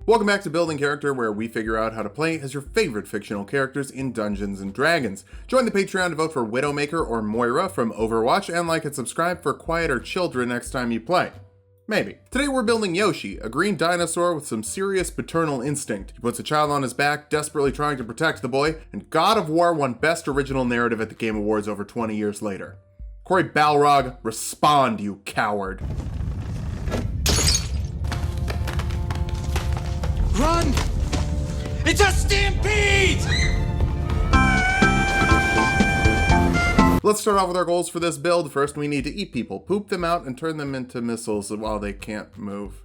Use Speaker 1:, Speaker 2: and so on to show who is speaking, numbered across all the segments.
Speaker 1: Welcome back to Building Character, where we figure out how to play as your favorite fictional characters in Dungeons & Dragons. Join the Patreon to vote for Widowmaker or Moira from Overwatch, and like and subscribe for quieter children next time you play. Maybe. Today we're building Yoshi, a green dinosaur with some serious paternal instinct. He puts a child on his back, desperately trying to protect the boy, and God of War won Best Original Narrative at the Game Awards over 20 years later. Corey Balrog, respond, you coward.
Speaker 2: Run! It's a stampede!
Speaker 1: Let's start off with our goals for this build. First, we need to eat people, poop them out, and turn them into missiles while they can't move.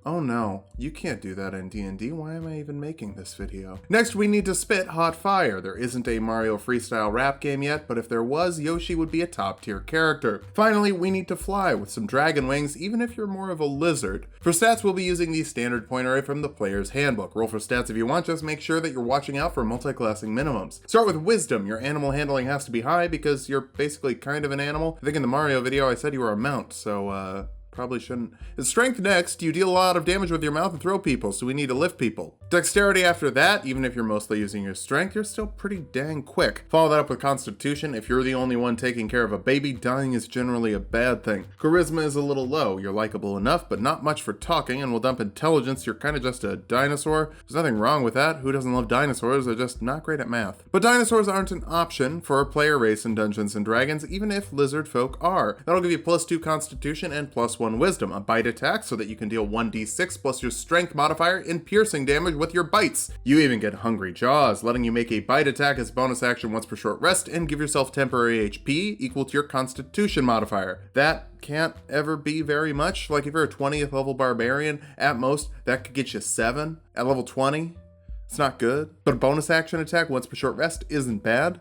Speaker 1: Oh no, you can't do that in D&D. Why am I even making this video? Next, we need to spit hot fire. There isn't a Mario freestyle rap game yet, but if there was, Yoshi would be a top tier character. Finally, we need to fly with some dragon wings, even if you're more of a lizard. For stats, we'll be using the standard point array from the player's handbook. Roll for stats if you want, just make sure that you're watching out for multi-classing minimums. Start with wisdom. Your animal handling has to be high because you're basically kind of an animal. I think in the Mario video I said you were a mount, so probably shouldn't. It's strength next. You deal a lot of damage with your mouth and throw people, so we need to lift people. Dexterity after that. Even if you're mostly using your strength, you're still pretty dang quick. Follow that up with constitution. If you're the only one taking care of a baby, dying is generally a bad thing. Charisma is a little low. You're likable enough, but not much for talking, and we'll dump intelligence. You're kind of just a dinosaur. There's nothing wrong with that. Who doesn't love dinosaurs? They're just not great at math. But dinosaurs aren't an option for a player race in Dungeons & Dragons, even if lizard folk are. That'll give you +2 constitution and +1 wisdom. A bite attack so that you can deal 1d6 plus your strength modifier in piercing damage with your bites. You even get hungry jaws, letting you make a bite attack as a bonus action once per short rest and give yourself temporary HP equal to your constitution modifier. That can't ever be very much. Like if you're a 20th level barbarian, at most that could get you 7 at level 20. It's not good, but a bonus action attack once per short rest isn't bad.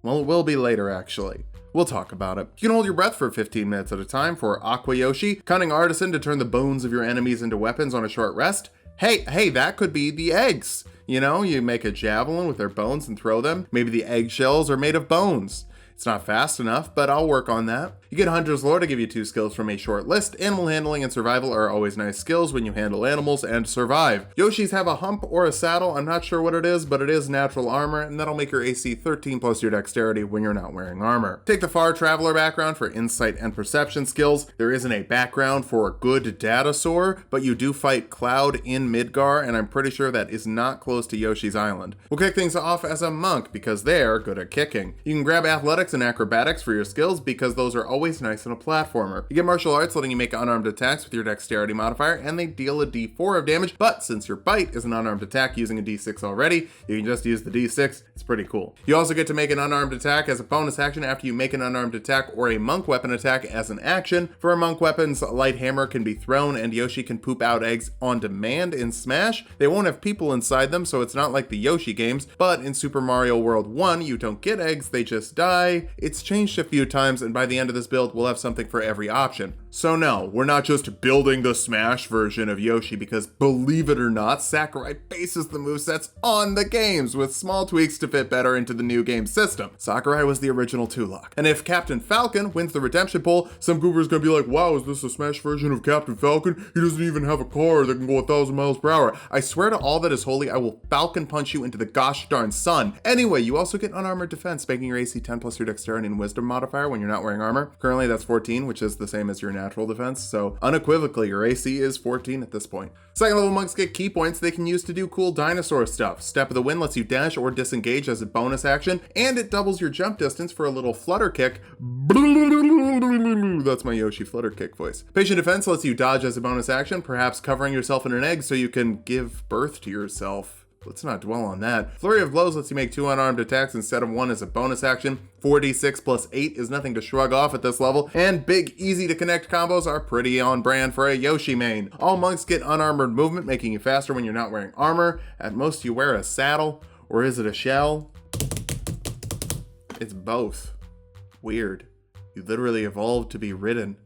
Speaker 1: Well, it will be later actually. We'll talk about it. You can hold your breath for 15 minutes at a time for Aqua Yoshi, Cunning Artisan to turn the bones of your enemies into weapons on a short rest. Hey, that could be the eggs. You know, you make a javelin with their bones and throw them. Maybe the eggshells are made of bones. It's not fast enough, but I'll work on that. You get Hunter's Lore to give you 2 skills from a short list. Animal handling and survival are always nice skills when you handle animals and survive. Yoshis have a hump or a saddle. I'm not sure what it is, but it is natural armor, and that'll make your AC 13 plus your dexterity when you're not wearing armor. Take the Far Traveler background for insight and perception skills. There isn't a background for a good datasaur, but you do fight Cloud in Midgar, and I'm pretty sure that is not close to Yoshi's Island. We'll kick things off as a monk because they're good at kicking. You can grab athletics and acrobatics for your skills because those are always nice in a platformer. You get martial arts, letting you make unarmed attacks with your dexterity modifier, and they deal a d4 of damage, but since your bite is an unarmed attack using a d6 already, you can just use the d6. It's pretty cool. You also get to make an unarmed attack as a bonus action after you make an unarmed attack or a monk weapon attack as an action. For monk weapons, light hammer can be thrown, and Yoshi can poop out eggs on demand in Smash. They won't have people inside them, so it's not like the Yoshi games, but in Super Mario World 1, you don't get eggs, they just die. It's changed a few times, and by the end of this build, we'll have something for every option. So no, we're not just building the Smash version of Yoshi because, believe it or not, Sakurai bases the movesets on the games with small tweaks to fit better into the new game system. Sakurai was the original Tulok. And if Captain Falcon wins the redemption poll, some goober's gonna be like, wow, is this a Smash version of Captain Falcon? He doesn't even have a car that can go 1,000 miles per hour. I swear to all that is holy, I will Falcon punch you into the gosh darn sun. Anyway, you also get unarmored defense, making your AC 10 plus your dexterity and wisdom modifier when you're not wearing armor. Currently that's 14, which is the same as your natural defense, so unequivocally your AC is 14 at this point. Second level monks get key points they can use to do cool dinosaur stuff. Step of the Wind lets you dash or disengage as a bonus action, and it doubles your jump distance for a little flutter kick. That's my Yoshi flutter kick voice. Patient Defense lets you dodge as a bonus action, perhaps covering yourself in an egg so you can give birth to yourself. Let's not dwell on that. Flurry of Blows lets you make 2 unarmed attacks instead of 1 as a bonus action. 4d6 plus 8 is nothing to shrug off at this level, and big, easy to connect combos are pretty on brand for a Yoshi main. All monks get unarmored movement, making you faster when you're not wearing armor. At most you wear a saddle, or is it a shell? It's both. Weird. You literally evolved to be ridden.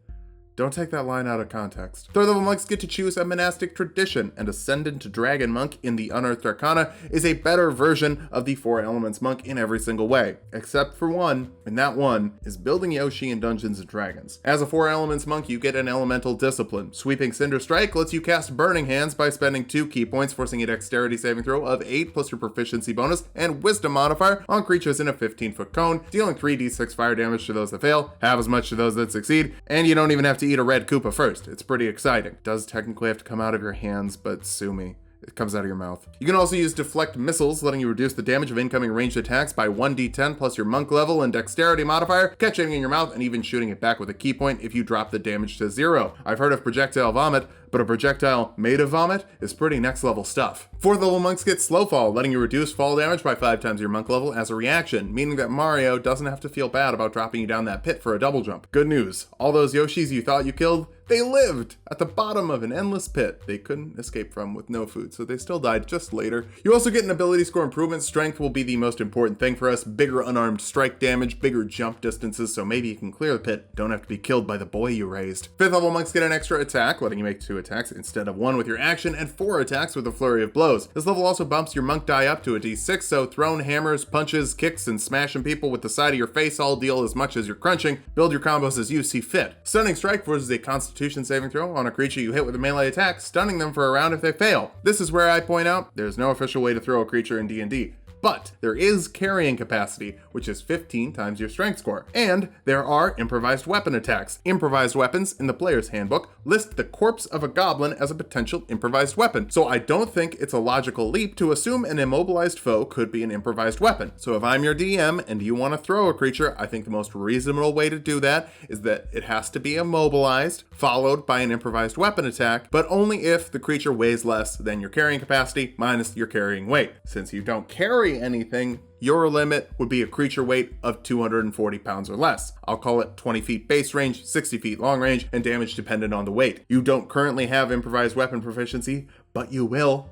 Speaker 1: Don't take that line out of context. Third level monks get to choose a monastic tradition, and Ascendant Dragon Monk in the Unearthed Arcana is a better version of the Four Elements Monk in every single way, except for one, and that one is building Yoshi in Dungeons & Dragons. As a Four Elements Monk, you get an elemental discipline. Sweeping Cinder Strike lets you cast Burning Hands by spending 2 key points, forcing a dexterity saving throw of 8 plus your proficiency bonus and wisdom modifier on creatures in a 15-foot cone, dealing 3d6 fire damage to those that fail, half as much to those that succeed, and you don't even have to eat a red Koopa first. It's pretty exciting. Does technically have to come out of your hands, but sue me. It comes out of your mouth. You can also use Deflect Missiles, letting you reduce the damage of incoming ranged attacks by 1d10 plus your monk level and dexterity modifier, catching in your mouth and even shooting it back with a key point if you drop the damage to 0. I've heard of Projectile Vomit, but a projectile made of vomit is pretty next level stuff. 4th level monks get Slow Fall, letting you reduce fall damage by 5 times your monk level as a reaction, meaning that Mario doesn't have to feel bad about dropping you down that pit for a double jump. Good news, all those Yoshis you thought you killed, they lived at the bottom of an endless pit they couldn't escape from with no food, so they still died just later. You also get an ability score improvement. Strength will be the most important thing for us. Bigger unarmed strike damage, bigger jump distances, so maybe you can clear the pit, don't have to be killed by the boy you raised. 5th level monks get an extra attack, letting you make 2 attacks instead of 1 with your action, and 4 attacks with a flurry of blows. This level also bumps your monk die up to a d6, so thrown hammers, punches, kicks, and smashing people with the side of your face all deal as much as you're crunching. Build your combos as you see fit. Stunning Strike forces a Constitution saving throw on a creature you hit with a melee attack, stunning them for a round if they fail. This is where I point out there's no official way to throw a creature in D&D. But there is carrying capacity, which is 15 times your strength score. And there are improvised weapon attacks. Improvised weapons in the player's handbook list the corpse of a goblin as a potential improvised weapon. So I don't think it's a logical leap to assume an immobilized foe could be an improvised weapon. So if I'm your DM and you want to throw a creature, I think the most reasonable way to do that is that it has to be immobilized, followed by an improvised weapon attack, but only if the creature weighs less than your carrying capacity minus your carrying weight. Since you don't carry anything, your limit would be a creature weight of 240 pounds or less. I'll call it 20 feet base range, 60 feet long range, and damage dependent on the weight. You don't currently have improvised weapon proficiency, but you will.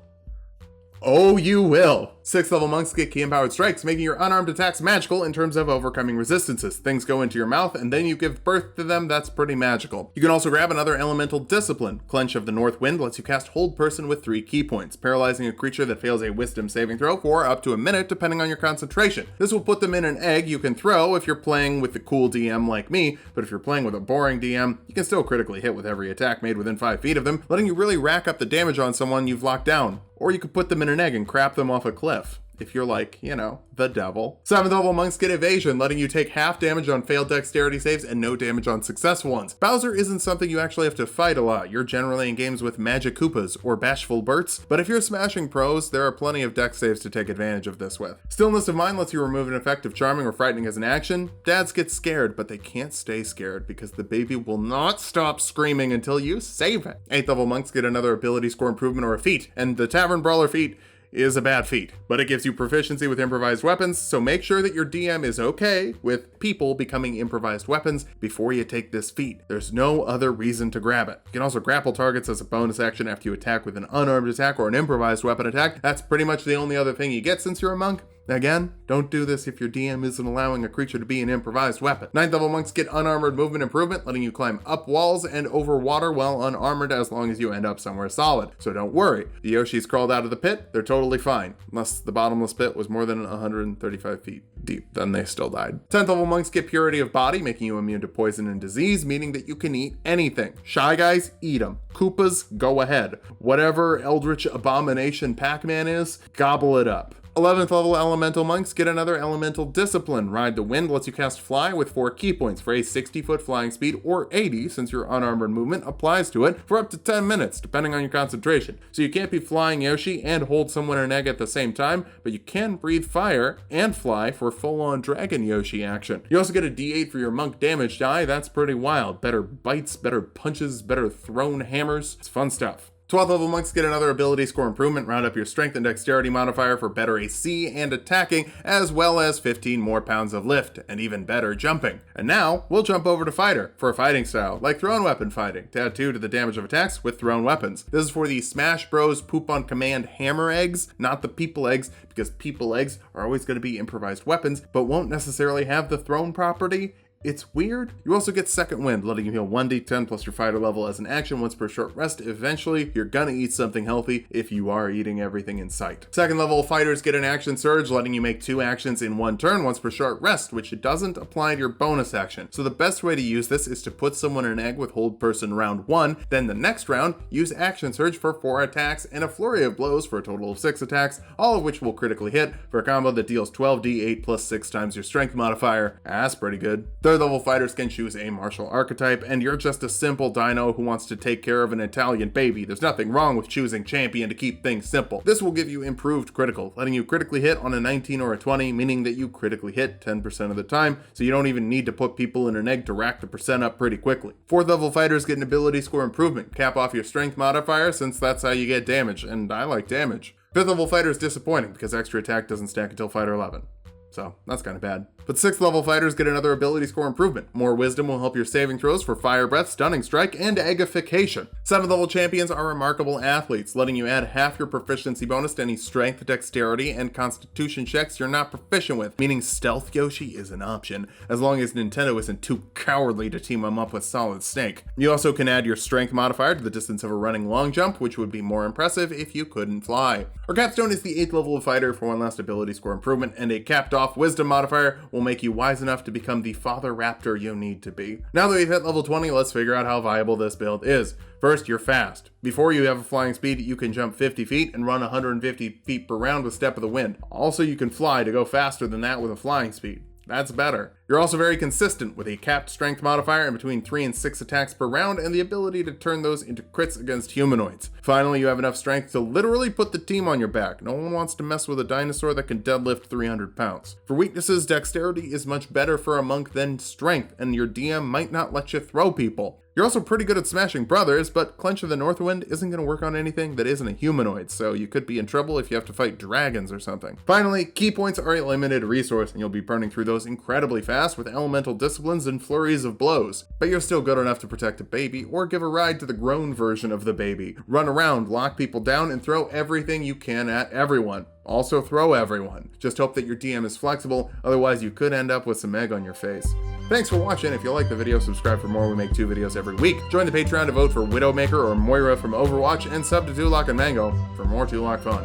Speaker 1: Oh, you will. 6th level monks get key empowered strikes, making your unarmed attacks magical in terms of overcoming resistances. Things go into your mouth and then you give birth to them. That's pretty magical. You can also grab another elemental discipline. Clench of the North Wind lets you cast Hold Person with 3 key points, paralyzing a creature that fails a wisdom saving throw for up to a minute depending on your concentration. This will put them in an egg you can throw if you're playing with the cool DM like me, but if you're playing with a boring DM, you can still critically hit with every attack made within 5 feet of them, letting you really rack up the damage on someone you've locked down. Or you could put them in an egg and crap them off a cliff, if you're like, you know, the devil. 7th level monks get Evasion, letting you take half damage on failed dexterity saves and no damage on successful ones. Bowser isn't something you actually have to fight a lot. You're generally in games with Magic Koopas or Bashful Berts, but if you're smashing pros, there are plenty of dex saves to take advantage of this with. Stillness of Mind lets you remove an effect of charming or frightening as an action. Dads get scared, but they can't stay scared because the baby will not stop screaming until you save it. 8th level monks get another ability score improvement or a feat, and the Tavern Brawler feat is a bad feat, but it gives you proficiency with improvised weapons, so make sure that your DM is okay with people becoming improvised weapons before you take this feat. There's no other reason to grab it. You can also grapple targets as a bonus action after you attack with an unarmed attack or an improvised weapon attack. That's pretty much the only other thing you get since you're a monk. Again, don't do this if your DM isn't allowing a creature to be an improvised weapon. 9th level monks get unarmored movement improvement, letting you climb up walls and over water while unarmored as long as you end up somewhere solid. So don't worry, the Yoshis crawled out of the pit, they're totally fine. Unless the bottomless pit was more than 135 feet deep, then they still died. 10th level monks get purity of body, making you immune to poison and disease, meaning that you can eat anything. Shy guys, eat them. Koopas, go ahead. Whatever eldritch abomination Pac-Man is, gobble it up. 11th level elemental monks get another elemental discipline. Ride the Wind lets you cast Fly with 4 key points for a 60-foot flying speed, or 80 since your unarmored movement applies to it, for up to 10 minutes depending on your concentration. So you can't be flying Yoshi and hold someone in an egg at the same time, but you can breathe fire and fly for full-on Dragon Yoshi action. You also get a D8 for your monk damage die. That's pretty wild. Better bites, better punches, better thrown hammers. It's fun stuff. 12th level monks get another ability score improvement, round up your strength and dexterity modifier for better AC and attacking, as well as 15 more pounds of lift, and even better jumping. And now, we'll jump over to Fighter, for a fighting style, like thrown weapon fighting, to add 2 to the damage of attacks with thrown weapons. This is for the Smash Bros. Poop on Command hammer eggs, not the people eggs, because people eggs are always going to be improvised weapons, but won't necessarily have the thrown property. It's weird. You also get Second Wind, letting you heal 1d10 plus your fighter level as an action once per short rest. Eventually, you're gonna eat something healthy if you are eating everything in sight. Second level fighters get an action surge, letting you make 2 actions in 1 turn once per short rest, which doesn't apply to your bonus action. So the best way to use this is to put someone in an egg with hold person round 1, then the next round, use action surge for 4 attacks and a flurry of blows for a total of 6 attacks, all of which will critically hit for a combo that deals 12d8 plus 6 times your strength modifier. That's pretty good. Third level fighters can choose a martial archetype, and you're just a simple dino who wants to take care of an Italian baby. There's nothing wrong with choosing champion to keep things simple. This will give you improved critical, letting you critically hit on a 19 or a 20, meaning that you critically hit 10% of the time, so you don't even need to put people in an egg to rack the percent up pretty quickly. Fourth level fighters get an ability score improvement. Cap off your strength modifier, since that's how you get damage, and I like damage. Fifth level fighter is disappointing because extra attack doesn't stack until fighter 11. So that's kind of bad. But 6th level fighters get another ability score improvement. More wisdom will help your saving throws for fire breath, stunning strike, and eggification. 7th level champions are remarkable athletes, letting you add half your proficiency bonus to any strength, dexterity, and constitution checks you're not proficient with, meaning stealth Yoshi is an option, as long as Nintendo isn't too cowardly to team them up with Solid Snake. You also can add your strength modifier to the distance of a running long jump, which would be more impressive if you couldn't fly. Our capstone is the 8th level fighter for 1 last ability score improvement, and a capped off wisdom modifier will make you wise enough to become the father raptor you need to be. Now that we've hit level 20, let's figure out how viable this build is. First, you're fast. Before you have a flying speed, you can jump 50 feet and run 150 feet per round with Step of the Wind. Also, you can fly to go faster than that with a flying speed. That's better. You're also very consistent with a capped strength modifier in between 3 and 6 attacks per round and the ability to turn those into crits against humanoids. Finally, you have enough strength to literally put the team on your back. No one wants to mess with a dinosaur that can deadlift 300 pounds. For weaknesses, dexterity is much better for a monk than strength, and your DM might not let you throw people. You're also pretty good at smashing brothers, but Clench of the Northwind isn't going to work on anything that isn't a humanoid, so you could be in trouble if you have to fight dragons or something. Finally, key points are a limited resource, and you'll be burning through those incredibly fast with elemental disciplines and flurries of blows. But you're still good enough to protect a baby, or give a ride to the grown version of the baby. Run around, lock people down, and throw everything you can at everyone. Also throw everyone. Just hope that your DM is flexible, otherwise you could end up with some egg on your face. Thanks for watching. If you like the video, subscribe for more. We make 2 videos every week. Join the Patreon to vote for Widowmaker or Moira from Overwatch, and sub to Tulok and Mango for more Tulok fun.